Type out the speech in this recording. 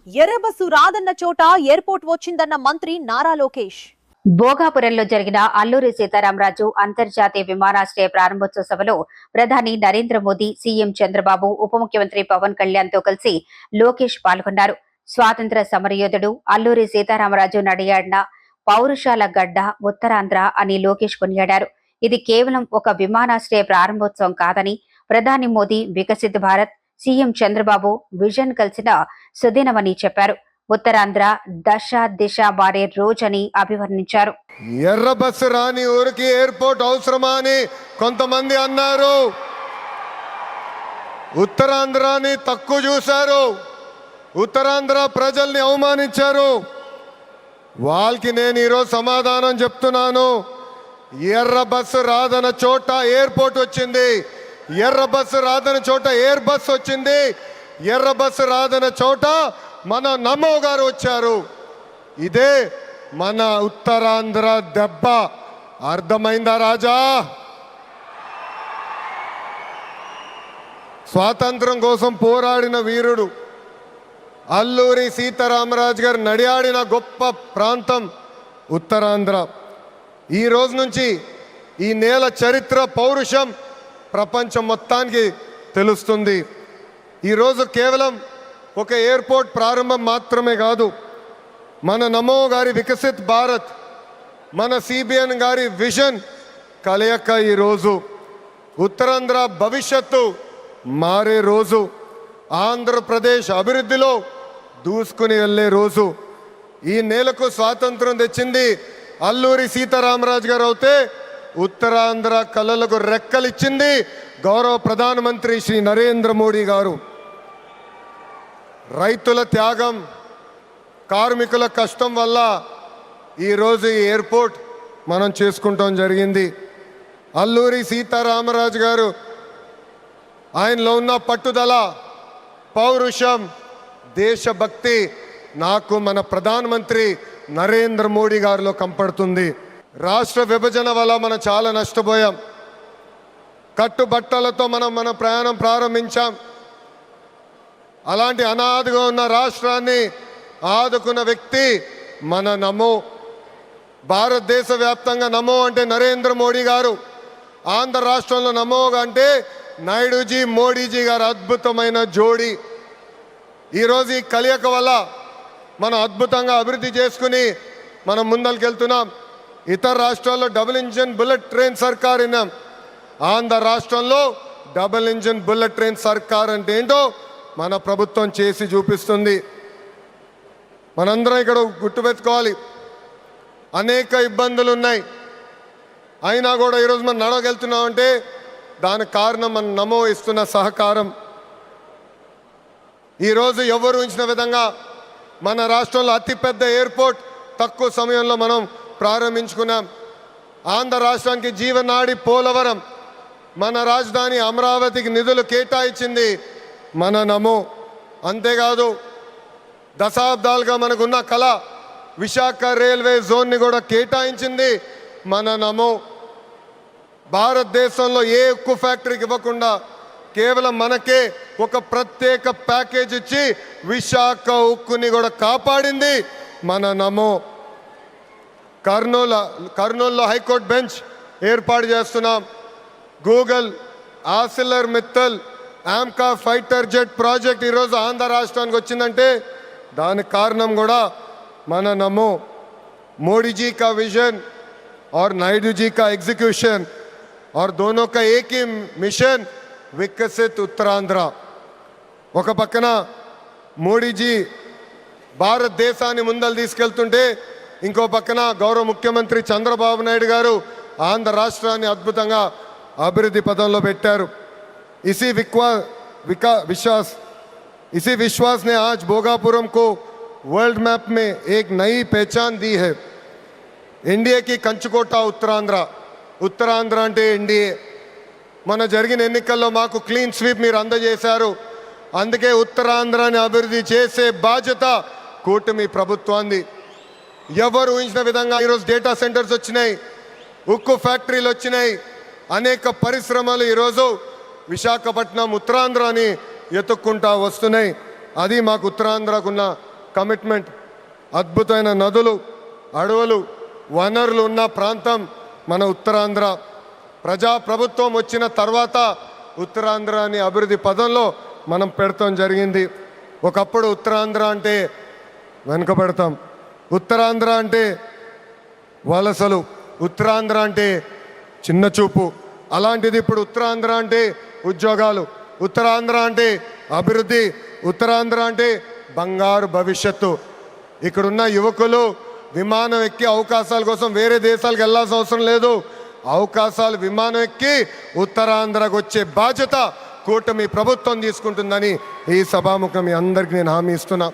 ఎర్రబస్సు రాదన్న చోట ఎయిర్పోర్ట్ వచ్చిందన్న మంత్రి నారా లోకేష్. భోగాపురంలో జరిగిన అల్లూరి సీతారామరాజు అంతర్జాతీయ విమానాశ్రయ ప్రారంభోత్సవ సభలో ప్రధాని నరేంద్ర మోదీ, సీఎం చంద్రబాబు, ఉప ముఖ్యమంత్రి పవన్ కళ్యాణ్ తో కలిసి లోకేష్ పాల్గొన్నారు. స్వాతంత్ర సమరయోధుడు అల్లూరి సీతారామరాజు నడియాడిన పౌరుషాల గడ్డ ఉత్తరాంధ్ర అని లోకేష్ కొనియాడారు. ఇది కేవలం ఒక విమానాశ్రయ ప్రారంభోత్సవం కాదని, ప్రధాని మోదీ వికసిత్ భారత్, సీఎం చంద్రబాబు విజన్ కలిసిన సుదినమని చెప్పారు. ఉత్తరాంధ్ర దశ దిశ మారే రోజని అభివర్ణించారు. ఎర్ర బస్సు రాని ఊరికి ఎయిర్పోర్ట్ అవసరమా అని కొంతమంది అన్నారు. ఉత్తరాంధ్రాని తక్కువ చూశారు, ఉత్తరాంధ్ర ప్రజల్ని అవమానించారు. వాళ్ళకి నేను ఈరోజు సమాధానం చెప్తున్నాను. ఎర్ర బస్సు రాదన్న చోట ఎయిర్పోర్ట్ వచ్చింది, ఎర్ర బస్సు రాదన్న చోట ఎయిర్ బస్ వచ్చింది, ఎర్ర బస్సు రాదన్న చోట మన నమో గారు వచ్చారు. ఇదే మన ఉత్తరాంధ్ర దెబ్బ. అర్థమైందా రాజా? స్వాతంత్రం కోసం పోరాడిన వీరుడు అల్లూరి సీతారామరాజు గారు నడియాడిన గొప్ప ప్రాంతం ఉత్తరాంధ్ర. ఈ రోజు నుంచి ఈ నేల చరిత్ర, పౌరుషం ప్రపంచం మొత్తానికి తెలుస్తుంది. ఈరోజు కేవలం ఒక ఎయిర్పోర్ట్ ప్రారంభం మాత్రమే కాదు, మన నమో గారి వికసిత్ భారత్, మన సిబిఎన్ గారి విజన్ కలయిక ఈరోజు ఉత్తరాంధ్ర భవిష్యత్తు మారే రోజు, ఆంధ్రప్రదేశ్ అభివృద్ధిలో దూసుకుని వెళ్ళే రోజు. ఈ నేలకు స్వాతంత్రం తెచ్చింది అల్లూరి సీతారామరాజు గారు అయితే, ఉత్తరాంధ్ర కళలకు రెక్కలిచ్చింది గౌరవ ప్రధానమంత్రి శ్రీ నరేంద్ర మోడీ గారు. రైతుల త్యాగం, కార్మికుల కష్టం వల్ల ఈరోజు ఈ ఎయిర్పోర్ట్ మనం చేసుకుంటాం జరిగింది. అల్లూరి సీతారామరాజు గారు ఆయనలో ఉన్న పట్టుదల, పౌరుషం, దేశభక్తి నాకు మన ప్రధానమంత్రి నరేంద్ర మోడీ గారిలో కంపడుతుంది. రాష్ట్ర విభజన వల్ల మనం చాలా నష్టపోయాం. కట్టుబట్టలతో మన ప్రయాణం ప్రారంభించాం. అలాంటి అనాథగా ఉన్న రాష్ట్రాన్ని ఆదుకున్న వ్యక్తి మన నమో. భారతదేశ వ్యాప్తంగా నమో అంటే నరేంద్ర మోడీ గారు, ఆంధ్ర రాష్ట్రంలో నమో అంటే నాయుడుజీ, మోడీజీ గారు అద్భుతమైన జోడీ. ఈరోజు ఈ కలయిక వల్ల మనం అద్భుతంగా అభివృద్ధి చేసుకుని మనం ముందరికెళ్తున్నాం. ఇతర రాష్ట్రాల్లో డబుల్ ఇంజిన్ బుల్లెట్ ట్రైన్ సర్కార్ విన్నాం. ఆంధ్ర రాష్ట్రంలో డబుల్ ఇంజిన్ బుల్లెట్ ట్రైన్ సర్కార్ అంటే ఏంటో మన ప్రభుత్వం చేసి చూపిస్తుంది. మనందరం ఇక్కడ గుర్తుపెట్టుకోవాలి, అనేక ఇబ్బందులు ఉన్నాయి, అయినా కూడా ఈరోజు మనం నడవగలుగుతున్నామంటే దానికి కారణం మన నమో ఇస్తున్న సహకారం. ఈరోజు ఎవరు ఊహించిన విధంగా మన రాష్ట్రంలో అతిపెద్ద ఎయిర్పోర్ట్ తక్కువ సమయంలో మనం ప్రారంభించుకున్నాం. ఆంధ్ర రాష్ట్రానికి జీవనాడి పోలవరం, మన రాజధాని అమరావతికి నిధులు కేటాయించింది మన నమో. అంతేకాదు దశాబ్దాలుగా మనకున్న కళ విశాఖ రైల్వే జోన్ని కూడా కేటాయించింది మన నమో. భారతదేశంలో ఏ ఉక్కు ఫ్యాక్టరీకి ఇవ్వకుండా కేవలం మనకే ఒక ప్రత్యేక ప్యాకేజ్ ఇచ్చి విశాఖ ఉక్కుని కూడా కాపాడింది మన నమో. కర్నూలులో హైకోర్టు బెంచ్ ఏర్పాటు చేస్తున్నాం. Google, ఆసిలర్ Mittal, AMCA fighter jet project ఈరోజు ఆంధ్ర రాష్ట్రానికి వచ్చిందంటే దానికి కారణం కూడా మన నమో. మోడీజీ కా విజన్ और नायडू जी का एग्जीक्यूशन और दोनों का एक ही मिशन विकसित उत्तरांध्र. ఒక పక్కన మోడీజీ భారతదేశాన్ని ముందలు తీసుకెళ్తుంటే ఇంకో పక్కన గౌరవ ముఖ్యమంత్రి చంద్రబాబు నాయుడు గారు ఆంధ్ర రాష్ట్రాన్ని అద్భుతంగా అభివృద్ధి పదంలో పెట్టారు. इसी विश्वास ने आज भोगापुरम को वर्ल्ड मैप में एक नई पहचान दी है. एनडीए की कंचुकोटा ఉత్తరాంధ్ర అంటే ఎన్డీఏ. మన జరిగిన ఎన్నికల్లో మాకు క్లీన్ స్వీప్ మీరు అందజేశారు. అందుకే ఉత్తరాంధ్రాన్ని అభివృద్ధి చేసే బాధ్యత కూటమి ప్రభుత్వాన్ని. ఎవరు ఊహించిన విధంగా ఈరోజు డేటా సెంటర్స్ వచ్చినాయి, ఉక్కు ఫ్యాక్టరీలు వచ్చినాయి, అనేక పరిశ్రమలు ఈరోజు విశాఖపట్నం ఉత్తరాంధ్రాని ఎత్తుక్కుంటా వస్తున్నాయి. అది మాకు ఉత్తరాంధ్రకున్న కమిట్మెంట్. అద్భుతమైన నదులు, అడవులు, వనరులు ఉన్న ప్రాంతం మన ఉత్తరాంధ్ర. ప్రజాప్రభుత్వం వచ్చిన తర్వాత ఉత్తరాంధ్రాని అభివృద్ధి పదంలో మనం పెడతాం జరిగింది. ఒకప్పుడు ఉత్తరాంధ్ర అంటే వెనుకబడతాం, ఉత్తరాంధ్ర అంటే వలసలు, ఉత్తరాంధ్ర అంటే చిన్న చూపు. అలాంటిది ఇప్పుడు ఉత్తరాంధ్ర అంటే ఉద్యోగాలు, ఉత్తరాంధ్ర అంటే అభివృద్ధి, ఉత్తరాంధ్ర అంటే బంగారు భవిష్యత్తు. ఇక్కడున్న యువకులు విమానం ఎక్కి అవకాశాల కోసం వేరే దేశాలకు వెళ్ళాల్సిన అవసరం లేదు. అవకాశాలు విమానం ఎక్కి ఉత్తరాంధ్రకు వచ్చే బాధ్యత కూటమి ప్రభుత్వం తీసుకుంటుందని ఈ సభాముఖం మీ అందరికీ నేను హామీ ఇస్తున్నా.